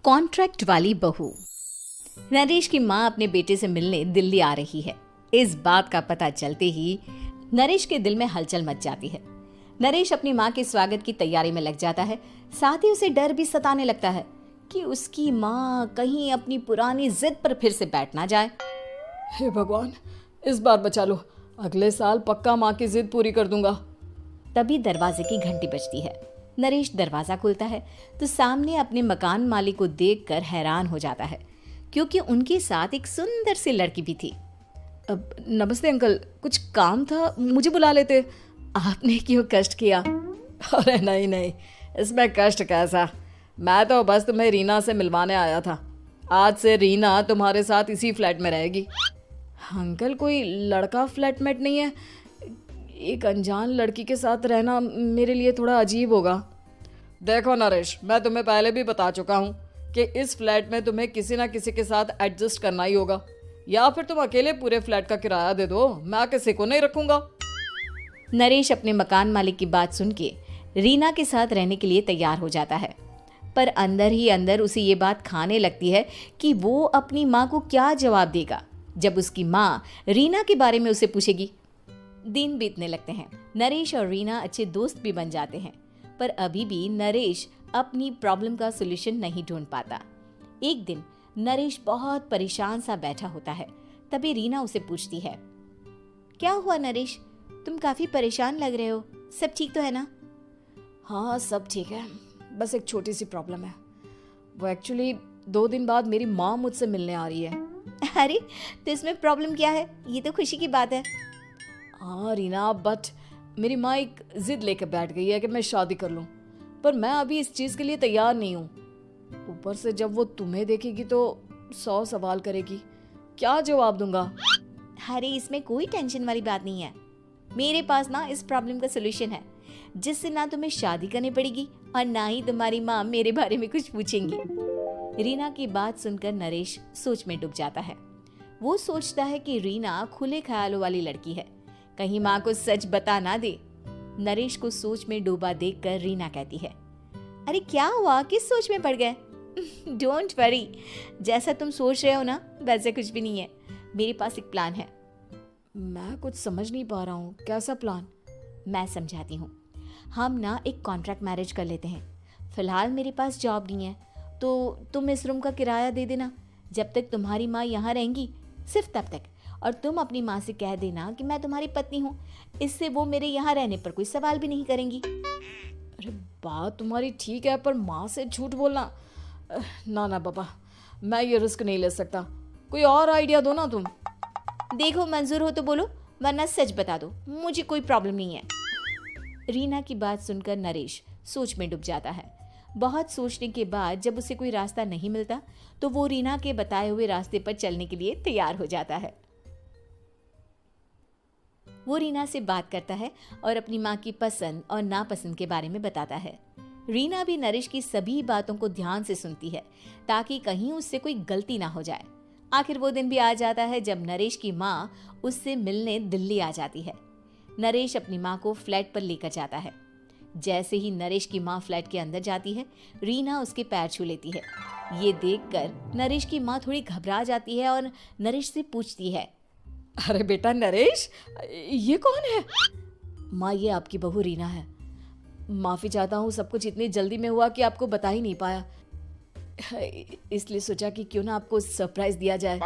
Contract वाली बहू। नरेश की माँ अपने बेटे से मिलने दिल्ली आ रही है। इस बात का पता चलते ही नरेश के दिल में हलचल मच जाती है। नरेश अपनी माँ के स्वागत की तैयारी में लग जाता है। साथ ही उसे डर भी सताने लगता है कि उसकी माँ कहीं अपनी पुरानी जिद पर फिर से बैठ ना जाए। हे भगवान, इस बार बचा लो, अगले साल पक्का माँ की जिद पूरी कर दूंगा। तभी दरवाजे की घंटी बजती है। नरेश दरवाजा खोलता है तो सामने अपने मकान मालिक को देखकर हैरान हो जाता है, क्योंकि उनके साथ एक सुंदर सी लड़की भी थी। अब नमस्ते अंकल, कुछ काम था, मुझे बुला लेते। आपने क्यों कष्ट किया? अरे नहीं नहीं, इसमें कष्ट कैसा, मैं तो बस तुम्हें रीना से मिलवाने आया था। आज से रीना तुम्हारे साथ इसी फ्लैट में रहेगी। अंकल, कोई लड़का फ्लैटमेट नहीं है? एक अनजान लड़की के साथ रहना मेरे लिए थोड़ा अजीब होगा। देखो नरेश, मैं तुम्हें पहले भी बता चुका हूँ कि इस फ्लैट में तुम्हें किसी ना किसी के साथ एडजस्ट करना ही होगा, या फिर तुम अकेले पूरे फ्लैट का किराया दे दो, मैं किसी को नहीं रखूंगा। नरेश अपने मकान मालिक की बात सुन के रीना के साथ रहने के लिए तैयार हो जाता है, पर अंदर ही अंदर उसे ये बात खाने लगती है कि वो अपनी माँ को क्या जवाब देगा जब उसकी माँ रीना के बारे में उसे पूछेगी। दिन बीतने लगते हैं। नरेश और रीना अच्छे दोस्त भी बन जाते हैं, पर अभी भी नरेश अपनी प्रॉब्लम का सॉल्यूशन नहीं ढूंढ पाता। एक दिन नरेश बहुत परेशान सा बैठा होता है। तभी रीना उसे पूछती है, क्या हुआ नरेश, तुम काफी परेशान लग रहे हो, सब ठीक तो है ना? हाँ सब ठीक है, बस एक छोटी सी प्रॉब्लम है। वो एक्चुअली 2 दिन बाद मेरी माँ मुझसे मिलने आ रही है। अरे तो इसमें प्रॉब्लम क्या है, ये तो खुशी की बात है। हाँ रीना, बट मेरी माँ एक जिद लेकर बैठ गई है कि मैं शादी कर लूँ, पर मैं अभी इस चीज़ के लिए तैयार नहीं हूँ। ऊपर से जब वो तुम्हें देखेगी तो 100 सवाल करेगी, क्या जवाब दूंगा? अरे इसमें कोई टेंशन वाली बात नहीं है, मेरे पास ना इस प्रॉब्लम का सलूशन है, जिससे ना तुम्हें शादी करनी पड़ेगी और ना ही तुम्हारी माँ मेरे बारे में कुछ पूछेंगी। रीना की बात सुनकर नरेश सोच में डूब जाता है। वो सोचता है कि रीना खुले ख्यालों वाली लड़की है, कहीं माँ को सच बता ना दे। नरेश को सोच में डूबा देखकर रीना कहती है, अरे क्या हुआ, किस सोच में पड़ गए? डोंट वरी, जैसा तुम सोच रहे हो ना वैसे कुछ भी नहीं है, मेरे पास एक प्लान है। मैं कुछ समझ नहीं पा रहा हूँ, कैसा प्लान? मैं समझाती हूँ। हम ना एक कॉन्ट्रैक्ट मैरिज कर लेते हैं। फिलहाल मेरे पास जॉब नहीं है, तो तुम इस रूम का किराया दे देना जब तक तुम्हारी माँ यहाँ रहेंगी, सिर्फ तब तक। और तुम अपनी माँ से कह देना कि मैं तुम्हारी पत्नी हूँ, इससे वो मेरे यहाँ रहने पर कोई सवाल भी नहीं करेंगी। अरे बात तुम्हारी ठीक है, पर माँ से झूठ बोलना, ना ना बाबा, मैं ये रिस्क नहीं ले सकता। कोई और आइडिया दो ना तुम। देखो मंजूर हो तो बोलो, वरना सच बता दो, मुझे कोई प्रॉब्लम नहीं है। रीना की बात सुनकर नरेश सोच में डूब जाता है। बहुत सोचने के बाद जब उसे कोई रास्ता नहीं मिलता तो वो रीना के बताए हुए रास्ते पर चलने के लिए तैयार हो जाता है। वो रीना से बात करता है और अपनी माँ की पसंद और नापसंद के बारे में बताता है। रीना भी नरेश की सभी बातों को ध्यान से सुनती है, ताकि कहीं उससे कोई गलती ना हो जाए। आखिर वो दिन भी आ जाता है जब नरेश की माँ उससे मिलने दिल्ली आ जाती है। नरेश अपनी माँ को फ्लैट पर लेकर जाता है। जैसे ही नरेश की माँ फ्लैट के अंदर जाती है, रीना उसके पैर छू लेती है। ये देखकर नरेश की माँ थोड़ी घबरा जाती है और नरेश से पूछती है, अरे बेटा नरेश, ये कौन है? माँ, ये आपकी बहू रीना है। माफ़ी चाहता हूँ, सब कुछ इतनी जल्दी में हुआ कि आपको बता ही नहीं पाया, इसलिए सोचा कि क्यों ना आपको सरप्राइज दिया जाए।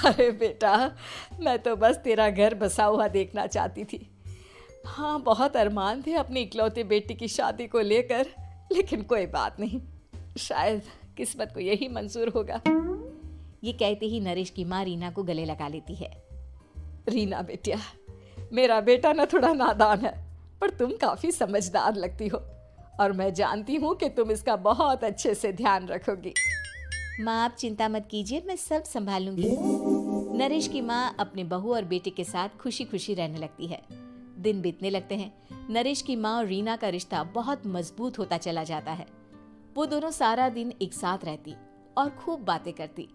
अरे बेटा, मैं तो बस तेरा घर बसा हुआ देखना चाहती थी। हाँ, बहुत अरमान थे अपनी इकलौते बेटी की शादी को लेकर, लेकिन कोई बात नहीं, शायद किस्मत को यही मंजूर होगा। ये कहते ही नरेश की माँ रीना को गले लगा लेती है। रीना बेटिया, मेरा बेटा ना थोड़ा नादान है, पर तुम काफ़ी समझदार लगती हो, और मैं जानती हूँ कि तुम इसका बहुत अच्छे से ध्यान रखोगी। माँ आप चिंता मत कीजिए, मैं सब संभाल लूंगी। नरेश की माँ अपने बहू और बेटे के साथ खुशी खुशी रहने लगती है। दिन बीतने लगते हैं। नरेश की माँ और रीना का रिश्ता बहुत मजबूत होता चला जाता है। वो दोनों सारा दिन एक साथ रहती और खूब बातें करती।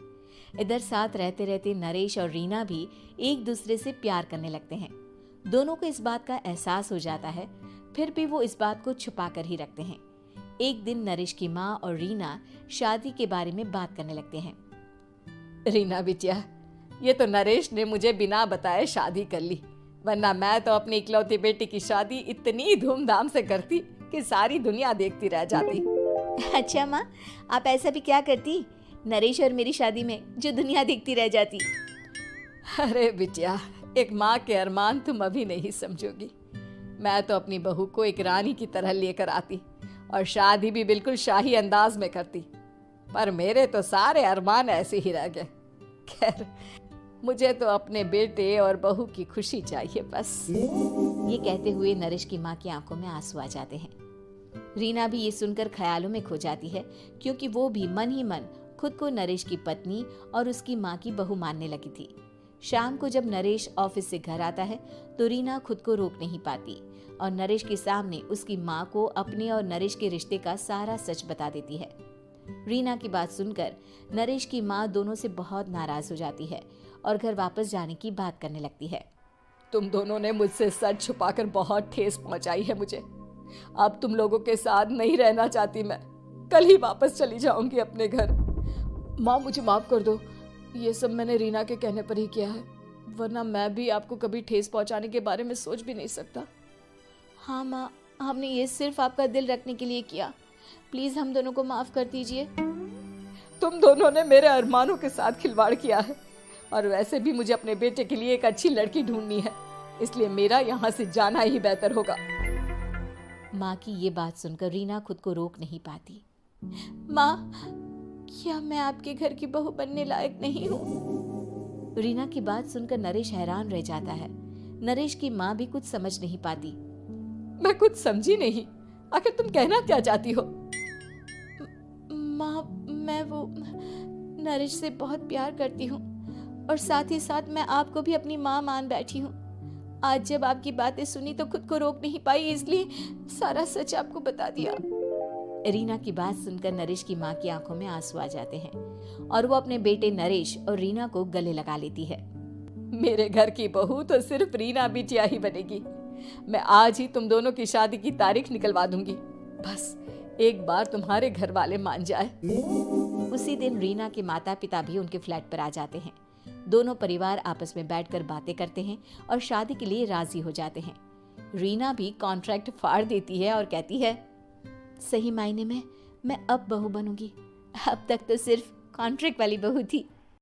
इधर साथ रहते रहते नरेश और रीना भी एक दूसरे से प्यार करने लगते हैं। दोनों को इस बात का एहसास हो जाता है, फिर भी वो इस बात को छुपा कर ही रखते हैं। एक दिन नरेश की माँ और रीना शादी के बारे में बात करने लगते हैं। रीना बिटिया, ये तो नरेश ने मुझे बिना बताए शादी कर ली, वरना मैं तो अपनी इकलौती बेटी की शादी इतनी धूमधाम से करती कि सारी दुनिया देखती रह जाती। अच्छा माँ, आप ऐसा भी क्या करती नरेश और मेरी शादी में जो दुनिया देखती रह जाती? अरे बिटिया, एक माँ के अरमान तुम अभी नहीं समझोगी। मैं तो अपनी बहू को एक रानी की तरह लेकर आती और शादी भी बिल्कुल शाही अंदाज में करती, पर मेरे तो सारे अरमान ऐसे ही रह गए। खैर, मुझे तो अपने बेटे और बहू की खुशी चाहिए बस। ये कहते हुए नरेश की माँ की आंखों में आंसू आ जाते हैं। रीना भी ये सुनकर ख्यालों में खो जाती है, क्योंकि वो भी मन ही मन खुद को नरेश की पत्नी और उसकी माँ की बहू मानने लगी थी। शाम को जब नरेश ऑफिस से घर आता है तो रीना खुद को रोक नहीं पाती और नरेश के सामने उसकी माँ को अपने और नरेश के रिश्ते का सारा सच बता देती है। रीना की बात सुनकर नरेश की माँ दोनों से बहुत नाराज हो जाती है और घर वापस जाने की बात करने लगती है। तुम दोनों ने मुझसे सच छुपाकर बहुत ठेस पहुंचाई है मुझे। अब तुम लोगों के साथ नहीं रहना चाहती मैं, कल ही वापस चली जाऊंगी अपने घर। माँ, मुझे माफ कर दो, ये सब मैंने रीना के कहने पर ही किया है, वरना मैं भी आपको कभी ठेस पहुंचाने के बारे में सोच भी नहीं सकता। हाँ माँ, हमने ये सिर्फ आपका दिल रखने के लिए किया, प्लीज हम दोनों को माफ कर दीजिए। तुम दोनों ने मेरे अरमानों के साथ खिलवाड़ किया है, और वैसे भी मुझे अपने बेटे के लिए एक अच्छी लड़की ढूंढनी है, इसलिए मेरा यहाँ से जाना ही बेहतर होगा। माँ की ये बात सुनकर रीना खुद को रोक नहीं पाती। माँ, क्या मैं आपके घर की बहू बनने लायक नहीं हूँ? रीना की बात सुनकर नरेश हैरान रह जाता है। नरेश की माँ भी कुछ समझ नहीं पाती। मैं कुछ समझी नहीं, आखिर तुम कहना क्या चाहती हो? माँ, मैं वो नरेश से बहुत प्यार करती हूँ और साथ ही साथ मैं आपको भी अपनी माँ मान बैठी हूँ। आज जब आपकी बातें सुनी तो खुद को रोक नहीं पाई, इसलिए सारा सच आपको बता दिया। रीना की बात सुनकर नरेश की माँ की आंखों में आंसू आ जाते हैं और वो अपने बेटे नरेश और रीना को गले लगा लेती है। मेरे घर की बहू तो सिर्फ रीना बिटिया ही बनेगी। मैं आज ही तुम दोनों की शादी की तारीख निकलवा दूंगी, बस एक बार तुम्हारे घर वाले मान जाए। उसी दिन रीना के माता पिता भी उनके फ्लैट पर आ जाते हैं। दोनों परिवार आपस में बैठकर बातें करते हैं और शादी के लिए राजी हो जाते हैं। रीना भी कॉन्ट्रैक्ट फाड़ देती है और कहती है, सही मायने में मैं अब बहू बनूंगी, अब तक तो सिर्फ कॉन्ट्रैक्ट वाली बहू थी।